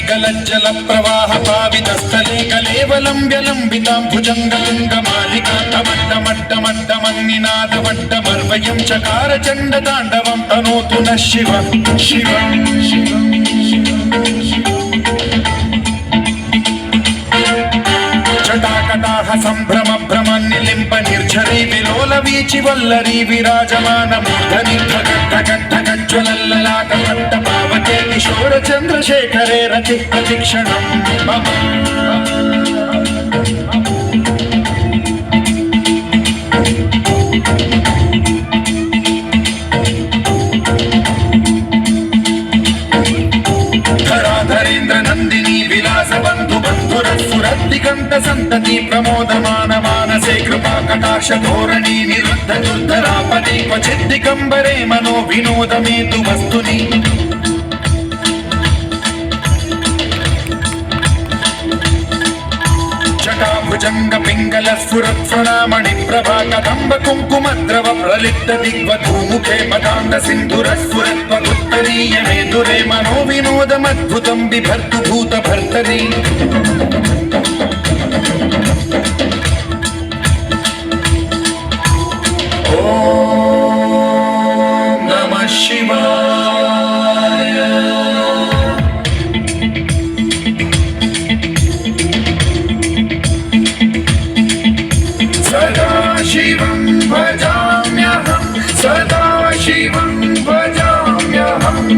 गलज्जल प्रवाह पावितस्थले कलेवलम्ब्यलम्बितां भुजङ्गलिङ्गमालिकान्तमट्टमट्टमट्टमन्निनादवट्टमर्वयं चकार चण्डताण्डवं तनोतु नः शिवः शिवः जटाकटाह सम्भ्रम भ्रमन्निलिम्प निर्झरी विलोल वीचि वल्लरी विराजमान मूर्धनि ठगट्ठगट्ठगज्ज्वलल्ललाटपट्ट पावके किशोर चन्द्रशेखरे रति प्रतिक्षणं मम धराधरेन्द्र नन्दिनी विलास बन्धु बन्धुरस्फुरद्दिगन्त सन्तति प्रमोदमान मानसे कृपा कटाक्ष धोरणी निरुद्ध दुर्धरापदे क्वचिद्दिगम्बरे मनो विनोदमेतु वस्तुनि जटाभुजंग पिंगल स्फुरत्फणामणि प्रभा कदम्ब कुंकुमद्रव प्रलिप्त दिग्वधूमुखे पदांग सिंधुर स्फुरत्वगुत्तरीय मेधुरे मनो विनोदमद्भुतं बिभर्तु भूत भर्तरी ओम नमः शिवाय सदाशिवं भजाम्यहं सदाशिवं भजाम्यहम्